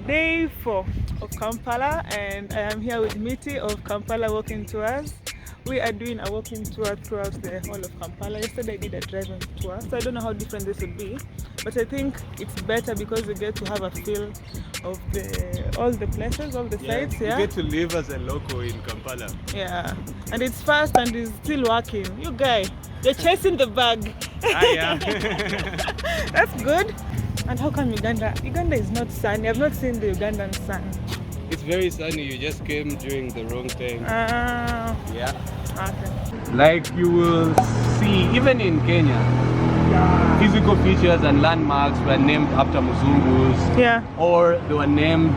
Day 4 of Kampala, and I am here with Miti of Kampala Walking Tours. We are doing a walking tour throughout the whole of Kampala. Yesterday I did a driving tour, so I don't know how different this would be, but I think it's better because we get to have a feel of all the places, all the sites. You get to live as a local in Kampala. Yeah, and it's fast and it's still working. You guy, you're chasing the bag. Yeah. That's good. And how come Uganda? Uganda is not sunny. I've not seen the Ugandan sun. It's very sunny. You just came during the wrong time. Yeah. Okay. Like you will see, even in Kenya, physical features and landmarks were named after Muzungus. Yeah. Or they were named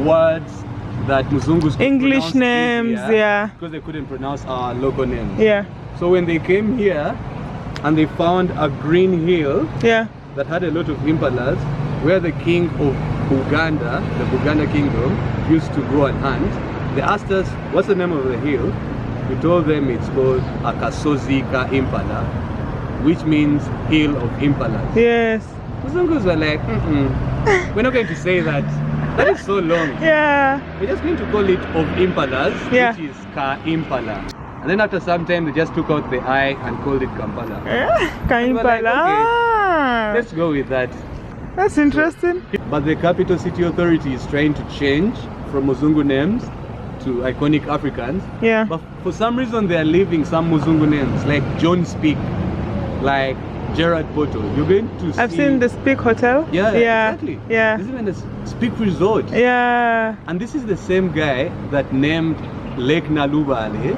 words that Muzungus could English names, yeah. Because they couldn't pronounce our local names. Yeah. So when they came here and they found a green hill, yeah, that had a lot of impalas, where the king of Uganda, the Buganda kingdom, used to go and hunt. They asked us, what's the name of the hill? We told them it's called Akasozika Impala, which means hill of impalas. Yes. The Zungus were like, we're not going to say that. That is so long. Yeah. We're just going to call it of impalas, yeah, which is Ka Impala. And then after some time, they just took out the I and called it Kampala. Ka Impala. Like, okay, let's go with that. That's interesting. But the capital city authority is trying to change from Muzungu names to iconic Africans. Yeah. But for some reason, they are leaving some Muzungu names, like John Speak, like Gerard Poto. You're going to see... I've seen the Speak Hotel. Yeah, yeah, exactly. Yeah. This is even a Speak Resort. Yeah. And this is the same guy that named Lake Nalubale,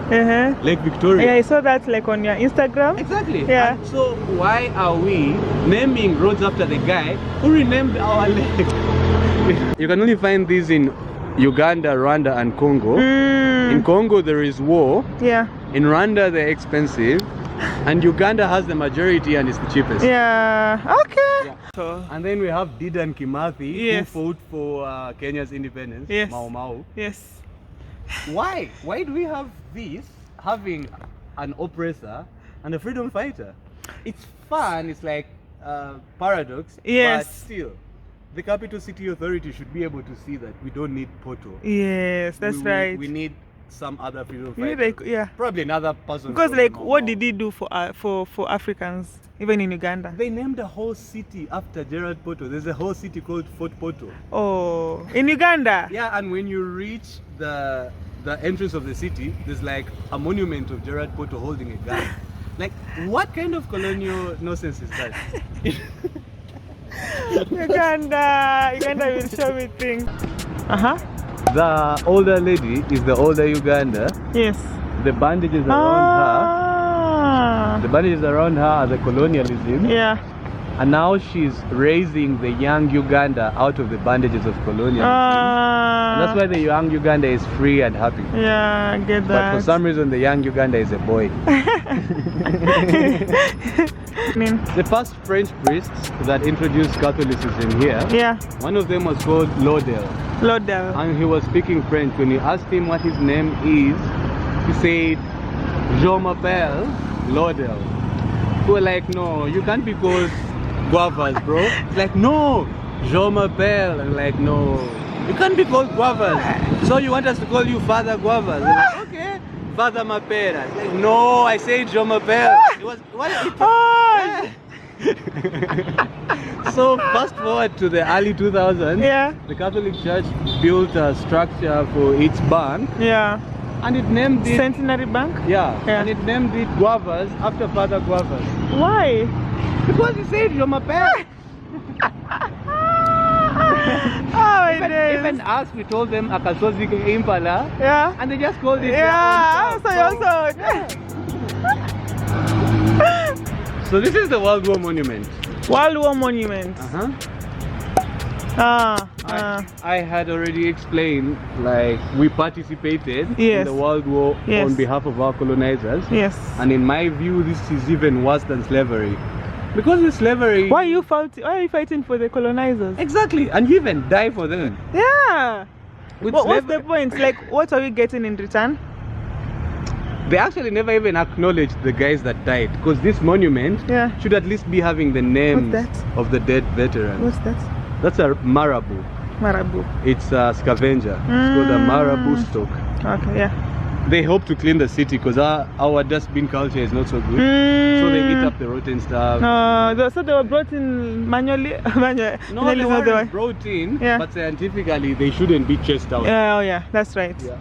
Lake Victoria. Yeah, I saw that like on your Instagram. Exactly. Yeah. And so why are we naming roads after the guy who renamed our lake? You can only find these in Uganda, Rwanda and Congo. In Congo there is war. Yeah. In Rwanda they're expensive. And Uganda has the majority and it's the cheapest. Yeah. Okay. Yeah. So, and then we have Dedan Kimathi, yes, who fought for Kenya's independence. Yes. Mau Mau. Yes. Why? Why do we have this, having an oppressor and a freedom fighter? It's fun, it's like paradox, yes, but still, the capital city authority should be able to see that we don't need Poto. Yes, that's right. We need some other freedom fighter. Like, yeah. Probably another person. Because like, what did he do for Africans, even in Uganda? They named a whole city after Gerard Poto. There's a whole city called Fort Poto. Oh, in Uganda? Yeah, and when you reach the entrance of the city, there's like a monument of Gerard Poto holding a gun. Like, what kind of colonial nonsense is that? Uganda will show me things. The older lady is the older Uganda. Yes. The bandages around her. The bandages around her are the colonialism. Yeah. And now she's raising the young Uganda out of the bandages of colonialism. And that's why the young Uganda is free and happy. Yeah, I get that. But for some reason, the young Uganda is a boy. The first French priests that introduced Catholicism here, yeah, one of them was called Laudel. Laudel. And he was speaking French. When you asked him what his name is, he said, Je m'appelle Laudel. We were like, no, you can't be called Guavas, bro. It's like, no, Je m'appelle. I'm like, no, you can't be called Guavas. So you want us to call you Father Guavas? Like, okay, Father Mapeera. Like, no, I say Je m'appelle. It was, what are you talking? So fast forward to the early 2000s, yeah, the Catholic Church built a structure for its bank. Yeah. And it named it Centenary Bank? Yeah. And it named it Guavas after Father Guavas. Why? Because he said Je m'appelle. Even us, we told them Akasozika Impala. Yeah. And they just called it. Yeah. So this is the World War Monument. World War Monument. I had already explained, like, we participated in the World War on behalf of our colonizers. Yes. And in my view, this is even worse than slavery. Because with slavery... Why are you fighting for the colonizers? Exactly. And you even die for them. Yeah. What's the point? Like, what are we getting in return? They actually never even acknowledged the guys that died, because this monument should at least be having the names of the dead veterans. What's that? That's a marabout. Marabou. It's a scavenger. It's called a marabou stock. Okay, yeah. They hope to clean the city because our dustbin culture is not so good. So they eat up the rotten stuff. So they were brought in manually? No, they weren't brought in, but scientifically they shouldn't be chased out. Oh yeah, that's right. Yeah.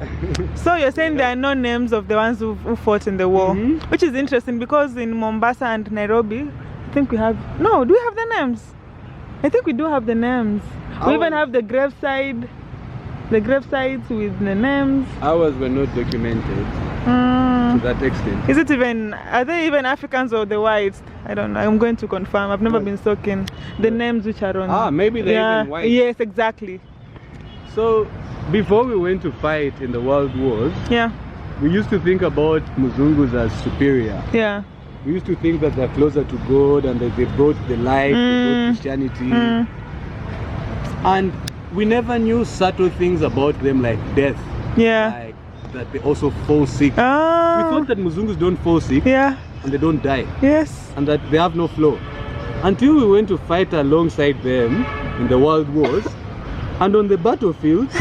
So you're saying there are no names of the ones who fought in the war, which is interesting because in Mombasa and Nairobi, I think we have... No, do we have the names? I think we do have the names. We even have the graveside. The gravesites with the names. Ours were not documented to that extent. Is it even, are they even Africans or the whites? I don't know. I'm going to confirm. I've never been stalking the names which are on. Maybe they're even white. Yes, exactly. So before we went to fight in the world wars, we used to think about Muzungus as superior. Yeah. We used to think that they're closer to God and that they brought the light, they brought Christianity. And we never knew subtle things about them like death. Yeah. Like that they also fall sick. We thought that Muzungus don't fall sick. Yeah. And they don't die. Yes. And that they have no flaw. Until we went to fight alongside them in the world wars. And on the battlefields,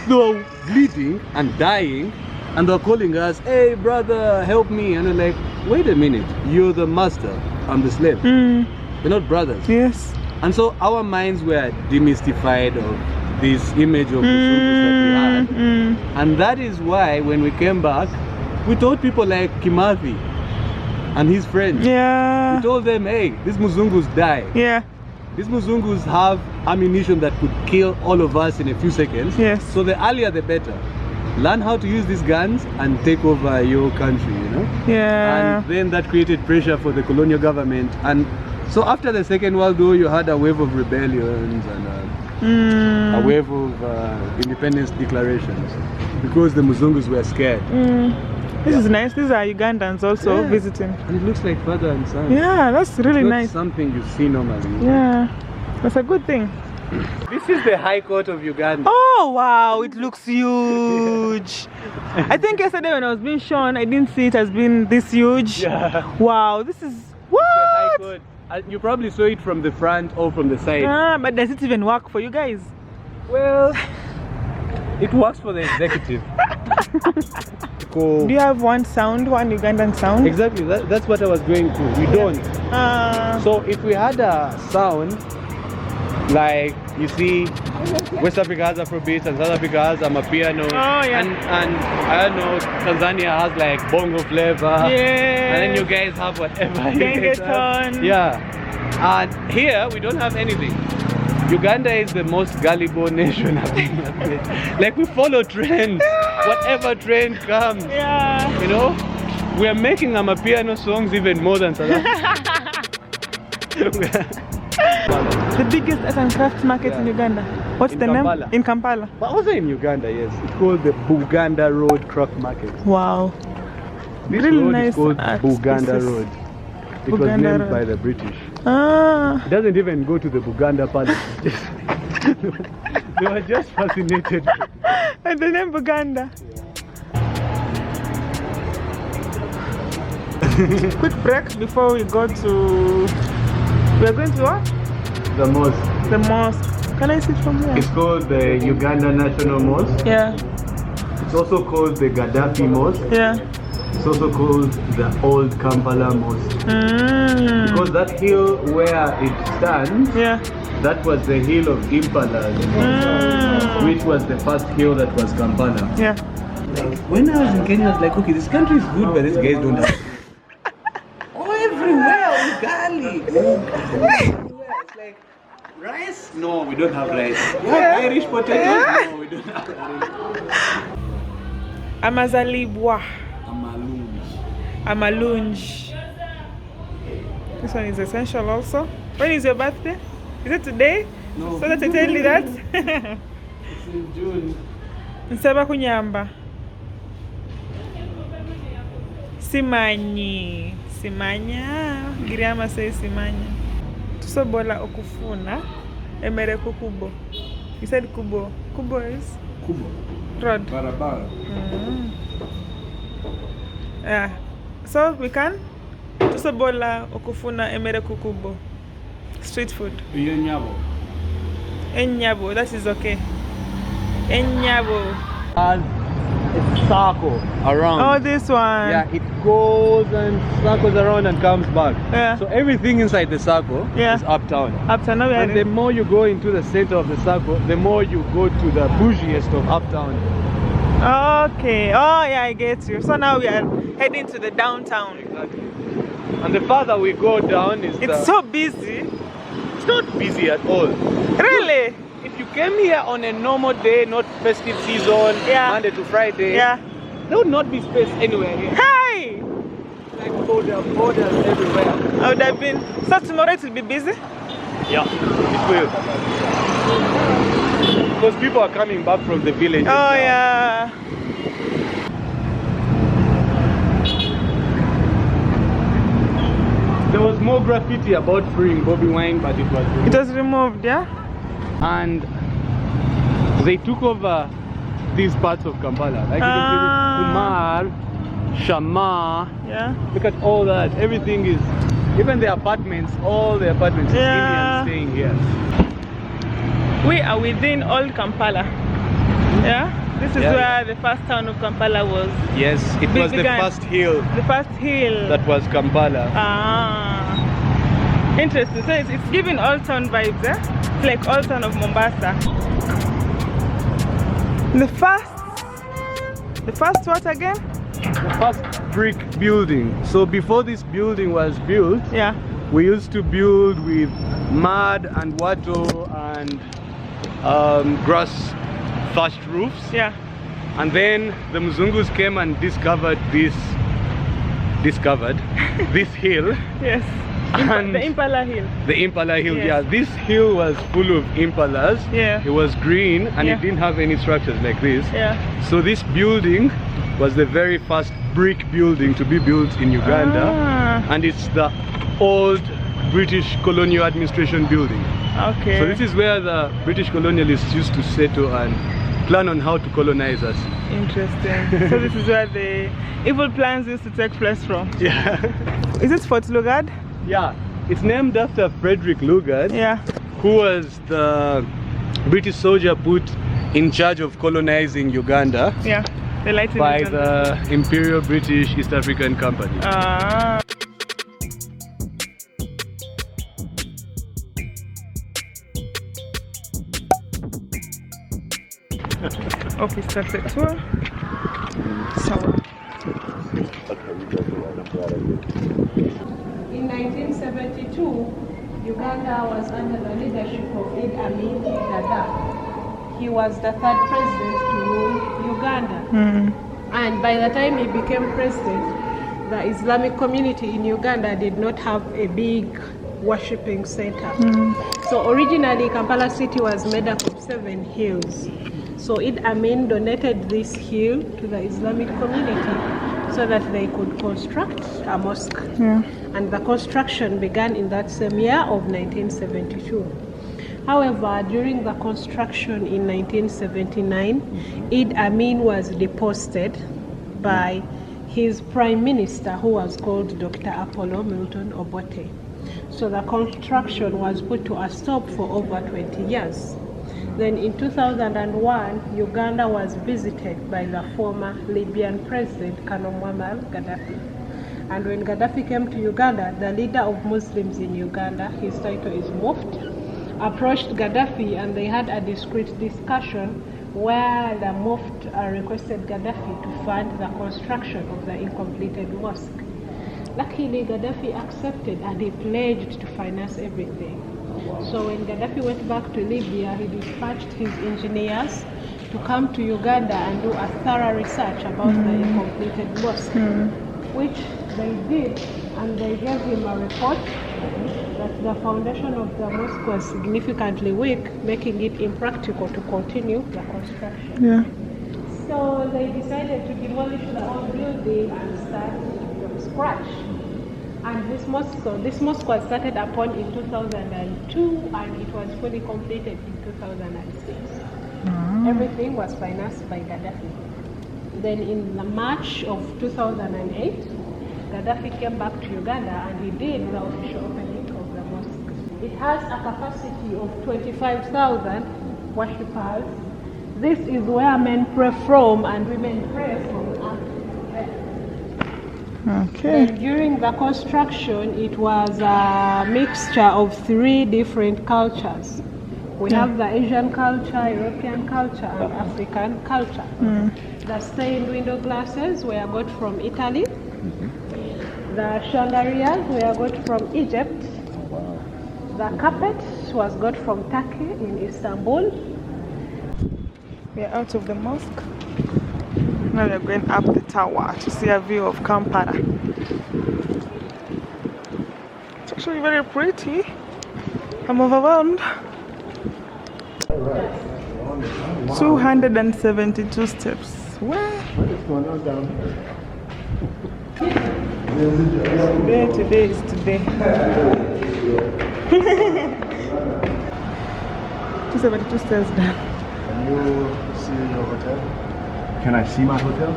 they were bleeding and dying. And they were calling us, hey brother, help me. And we're like, wait a minute, you're the master, I'm the slave. We're not brothers. Yes. And so our minds were demystified of this image of Muzungus that we had. And that is why when we came back, we told people like Kimathi and his friends. Yeah. We told them, hey, these Muzungus die. Yeah. These Muzungus have ammunition that could kill all of us in a few seconds. Yes. So the earlier the better. Learn how to use these guns and take over your country, you know? Yeah. And then that created pressure for the colonial government. And so after the Second World War, you had a wave of rebellions and a wave of independence declarations because the Muzungus were scared. This is nice. These are Ugandans also visiting. And it looks like father and son. Yeah, that's really nice. Something you see normally. Yeah, that's a good thing. This is the High Court of Uganda. Oh wow, it looks huge. I think yesterday when I was being shown, I didn't see it as being this huge. Yeah. Wow, this is what? The High Court. You probably saw it from the front or from the side. But does it even work for you guys? Well, it works for the executive. Do you have one Ugandan sound? Exactly, that's what I was going to. We don't. So if we had a sound, like you see, West Africa has Afrobeats and South Africa has a Mapeera. And I don't know, Tanzania has like bongo flavor. Yeah. And then you guys have whatever. Gengeton. Yeah. And here we don't have anything. Uganda is the most gullible nation, I think. Like we follow trends. Whatever trend comes. Yeah. You know? We are making Amapiano songs even more than South Africa. The biggest art and crafts market in Uganda. What's the Kampala. name? In Kampala. But also in Uganda, yes. It's called the Buganda Road Craft Market. Wow. This really road nice is called Buganda pieces. Road. It was named by the British. It doesn't even go to the Buganda Palace. They were just fascinated. And the name Buganda. Quick break before we go to... We are going to what? The mosque. The mosque. Can I sit from here? It's called the Uganda National Mosque. Yeah. It's also called the Gaddafi Mosque. Yeah. It's also called the Old Kampala Mosque. Because that hill where it stands, that was the hill of Impala, which was the first hill that was Kampala. Yeah. Like, when I was in Kenya, I was like, okay, this country is good, but these guys don't have. Everywhere, Ugali. It's like, rice? No, we don't have rice. You have Irish potatoes? No, we don't have Irish. Amazalibwa. Amalunji. This one is essential also. When is your birthday? Is it today? No. So that I tell you that? It's in June. Nsaba kunyamba. Simanyi. Simanya. Giriama says Simanya. Tusobola okufuna. Emere kubo. You said kubo. Kubo is? Kubo. Road. Barabara. Yeah. So we can? Tusobola okufuna emere kubo. Street food. Enyabo, that is okay. Enyabo. Has a circle around. Oh, this one. Yeah, it goes and circles around and comes back. Yeah. So everything inside the circle is uptown. Uptown, no, And the more you go into the center of the circle, the more you go to the bougiest of uptown. Okay. Oh, yeah, I get you. So now we are heading to the downtown. Exactly. And the farther we go down is it's so busy. It's not busy at all. Really? If you came here on a normal day, not festive season, Monday to Friday, there would not be space anywhere here. Hey! Like borders everywhere. I would have been. So tomorrow it will be busy? Yeah, it will. Because people are coming back from the village. Oh, yeah. There was more graffiti about freeing Bobby Wine, but it was removed. It was removed, yeah? And they took over these parts of Kampala. Like you can see Kumar, Shama. Yeah. Look at all that. Everything is, even the apartments, all the apartments is Indians staying here. We are within old Kampala. Yeah? This is where the first town of Kampala was. Yes, it was the first hill. The first hill. That was Kampala. Ah. Interesting. So it's giving old town vibes, eh? It's like old town of Mombasa. The first what again? The first brick building. So before this building was built, we used to build with mud and wattle and grass thatched roofs. Yeah. And then the Mzungus came and discovered this hill. Yes. And the Impala Hill. The Impala Hill, This hill was full of impalas. Yeah. It was green and it didn't have any structures like this. Yeah. So this building was the very first brick building to be built in Uganda. And it's the old British colonial administration building. Okay. So this is where the British colonialists used to settle and plan on how to colonize us. Interesting. So this is where the evil plans used to take place from. Yeah. Is this Fort Luggard? Yeah. It's named after Frederick Luggard. Yeah. Who was the British soldier put in charge of colonizing Uganda. Yeah. By the Imperial British East African Company. Ah. Officer tour. In 1972, Uganda was under the leadership of Idi Amin Dada. He was the third president to rule Uganda. And by the time he became president, the Islamic community in Uganda did not have a big worshipping center. So originally Kampala city was made up of 7 hills. So Idi Amin donated this hill to the Islamic community so that they could construct a mosque. And the construction began in that same year of 1972. However, during the construction in 1979, Idi Amin was deposted by his prime minister, who was called Dr. Apollo Milton Obote. So the construction was put to a stop for over 20 years. Then in 2001, Uganda was visited by the former Libyan president, Canon Gaddafi. And when Gaddafi came to Uganda, the leader of Muslims in Uganda, his title is Mufti, approached Gaddafi and they had a discreet discussion where the Mufti requested Gaddafi to fund the construction of the incompleted mosque. Luckily, Gaddafi accepted and he pledged to finance everything. So when Gaddafi went back to Libya, he dispatched his engineers to come to Uganda and do a thorough research about the incompleted mosque, which they did, and they gave him a report that the foundation of the mosque was significantly weak, making it impractical to continue the construction. So they decided to demolish the old building and start from scratch. And this mosque was started upon in 2002 and it was fully completed in 2006. Everything was financed by Gaddafi. Then in the March of 2008, Gaddafi came back to Uganda and he did the official opening of the mosque. It has a capacity of 25,000 worshippers. This is where men pray from and women pray from. Okay. Then during the construction, it was a mixture of 3 different cultures. We have the Asian culture, European culture, and African culture. The stained window glasses were got from Italy. The chandeliers were got from Egypt. The carpet was got from Turkey in Istanbul. We are out of the mosque. Now we are going up the tower to see a view of Kampala. It's actually very pretty. I'm overwhelmed. 272 steps. Where? Today is today. 272 stairs down. Can you see your hotel? Can I see my hotel?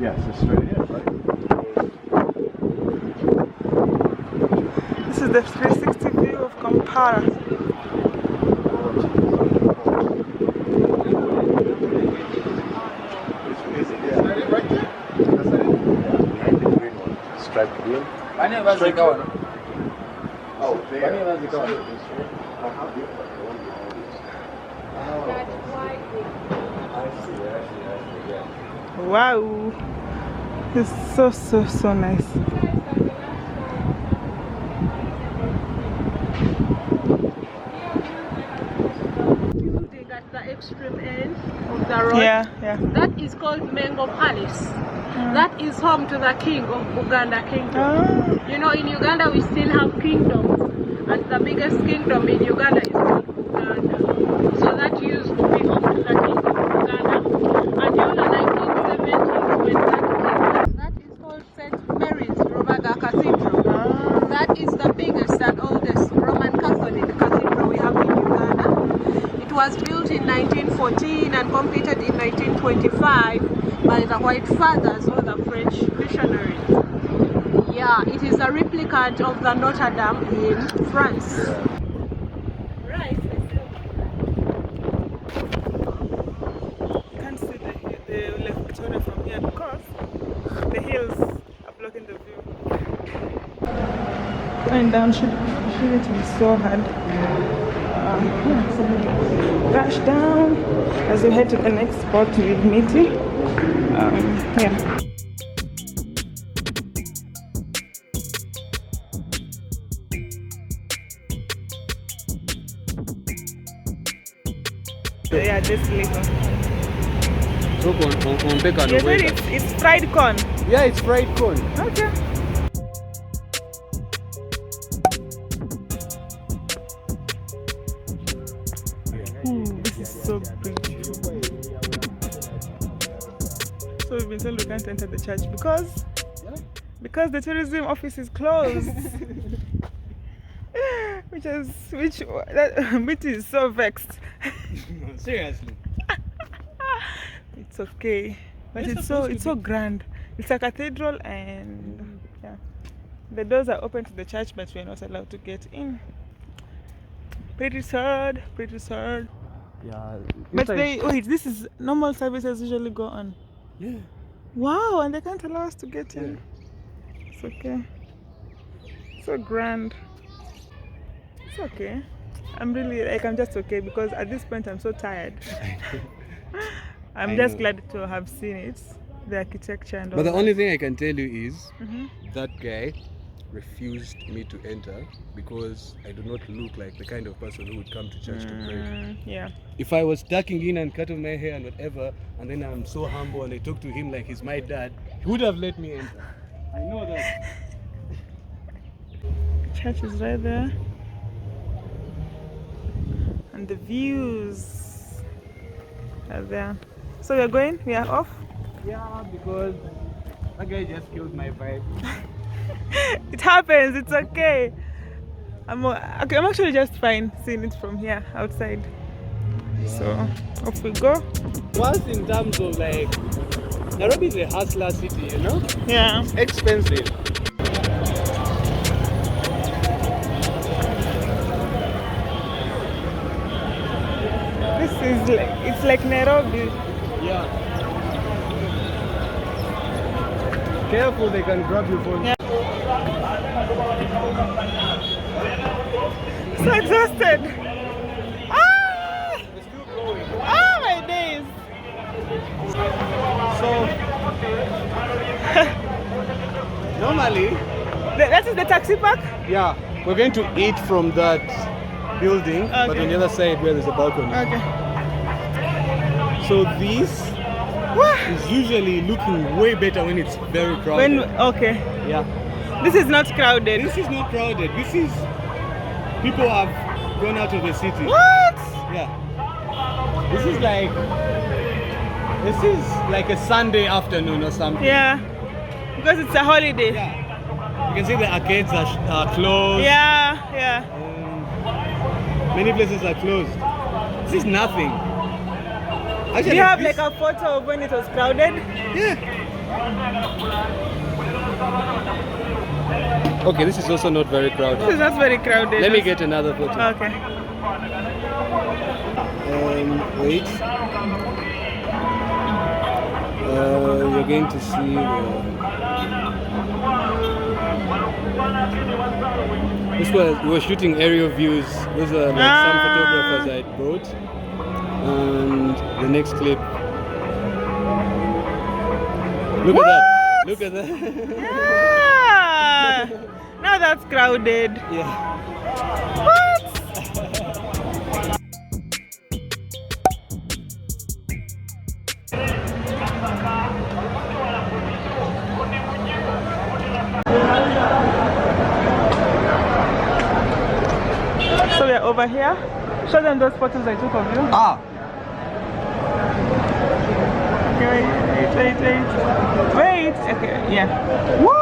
Yes, it's straight ahead, right? This is the 360 view of Kampala. Right there? That's it? Behind the green one. Striped green. Oh, there. Wow, it's so nice. Building at the extreme end of the road. Yeah. That is called Mengo Palace. That is home to the king of Uganda kingdom. You know, in Uganda we still have kingdoms, and the biggest kingdom in Uganda is called Uganda. So that used to be home to the king of Uganda. Until the 1970s when that is called St. Mary's Luggard Cathedral. That is the biggest and oldest Roman Catholic cathedral we have in Uganda. It was built in 1914 and completed in 1925 by the White Fathers or the French missionaries. Yeah, it is a replicant of the Notre Dame in France. Right. You can't see the Lake Victoria from here because the hills are blocking the view. Going down shouldn't be so hard. So rush down as we head to the next spot with Miti. Yeah, this little. So on Peka You said it's fried corn. Yeah, it's fried corn. Okay. This is so pretty. So we've been told we can't enter the church because the tourism office is closed. which is so vexed. Seriously. It's okay, but it's so grand. It's a cathedral and the doors are open to the church, but we're not allowed to get in. Pretty sad. Yeah. But this is normal services usually go on. Yeah. Wow, and they can't allow us to get in. It's okay. So grand. It's okay. I'm just okay because at this point I'm so tired. I'm just glad to have seen it, the architecture and all. But the that. only thing I can tell you is that guy refused me to enter because I do not look like the kind of person who would come to church to pray. Yeah. If I was tucking in and cutting my hair and whatever, and then I'm so humble and I talk to him like he's my dad, he would have let me enter. I know that. Church is right there. And the views are there. So we are off? Yeah, because that guy just killed my vibe. It happens, it's okay. I'm actually just fine seeing it from here outside. So off we go. Once in terms of like, Nairobi is a hustler city, you know? Yeah. Expensive. This is like, it's like Nairobi. Yeah. Careful, they can grab your phone. Yeah. So exhausted. Ah! It's still going. Oh my days. So normally, That is the taxi park? yeah, we're going to eat from that building, but Okay. on the other side where there's a balcony. Okay. So this is usually looking way better when it's very crowded. Okay. Yeah. This is not crowded. This is not crowded. This is people have gone out of the city. What? Yeah. This is like a Sunday afternoon or something. Yeah. Because it's a holiday. Yeah. You can see the arcades are closed. Yeah, yeah. Many places are closed. This is nothing. Do Actually, you have this- like a photo of when it was crowded? Yeah. Okay, this is also not very This crowded. is not very crowded. Let me get another photo. Okay. Wait. You're going to see this was, we were shooting aerial views. Those are like some photographers I brought. And the next clip. Look at that. Look at that. Yeah. Now that's crowded. Yeah. What? So we are over here. Show them those photos I took of you. Ah. Okay, wait. Wait. Okay, yeah. Woo!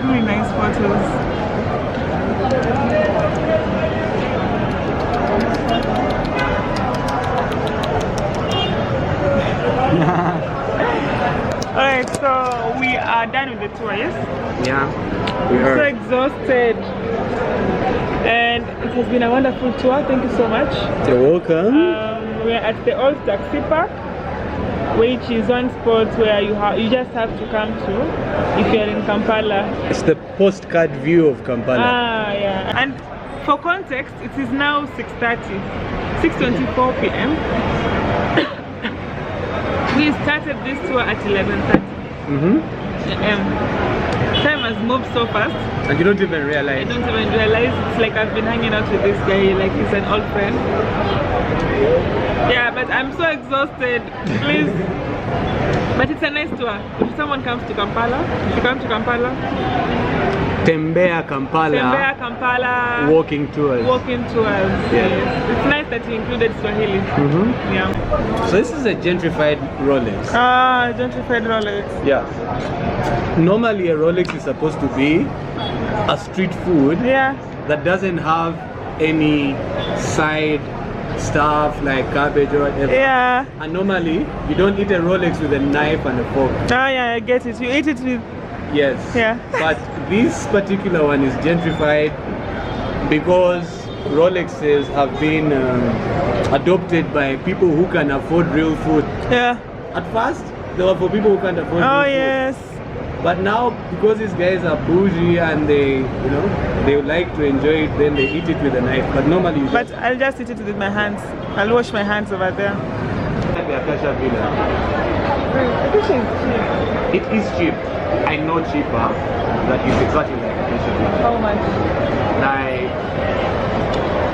Really nice photos. Alright, so we are done with the tour, yes? Yeah. We So are. exhausted. And it has been a wonderful tour. Thank you so much. You're welcome. We're at the old taxi park, which is one spot where you just have to come to if you're in Kampala. It's the postcard view of Kampala. Ah, yeah. And for context, it is now 6:24 p.m. We started this tour at 11:30 a.m. Time has moved so fast. And you don't even I realize. don't even realize. It's like I've been hanging out with this guy like he's an old friend. Yeah, but I'm so exhausted. Please. But it's a nice tour. If someone comes to Kampala, if you come to Kampala, Tembea Kampala Kampala Walking Tours. Walking Tours. Yes. It's nice that you included Swahili. Yeah. So this is a gentrified Rolex. Ah, Gentrified Rolex. Yeah. Normally a Rolex is supposed to be a street food Yeah. that doesn't have any side stuff like cabbage or whatever. Yeah. And normally you don't eat a Rolex with a knife and a fork. Oh yeah, I get it. You eat it with. Yes. Yeah. But this particular one is gentrified because Rolexes have been adopted by people who can afford real food. Yeah. At first, they were for people who can't afford real Oh food. yes. But now, because these guys are bougie and they like to enjoy it, then they eat it with a knife. But normally, you But I'll just eat it with my hands. I'll wash my hands over there. the Acacia Villa. I think it's cheap. It is cheap. I know cheaper. That is exactly like Acacia Villa. How much? Like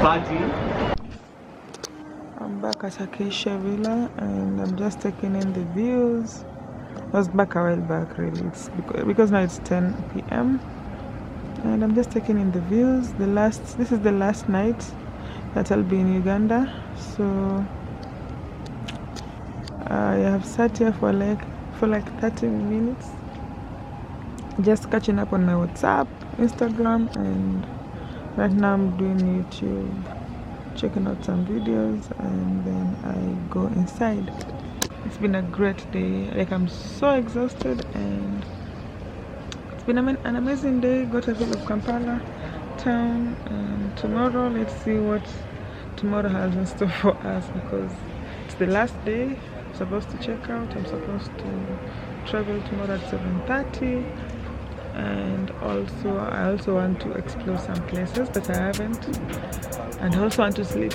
30. I'm back at Acacia Villa and I'm just taking in the views. I was back a while back really. It's because now it's 10 p.m. and I'm just taking in the views. This is the last night that I'll be in Uganda. So I have sat here for like 30 minutes. Just catching up on my WhatsApp, Instagram, and right now I'm doing YouTube, checking out some videos, and then I go inside. It's been a great day. Like I'm so exhausted and It's been an amazing day. Got a feel of Kampala town, and tomorrow let's see what tomorrow has in store for us, because it's the last day. I'm supposed to check out. I'm supposed to travel tomorrow at 7:30, and I also want to explore some places that I haven't, and I also want to sleep.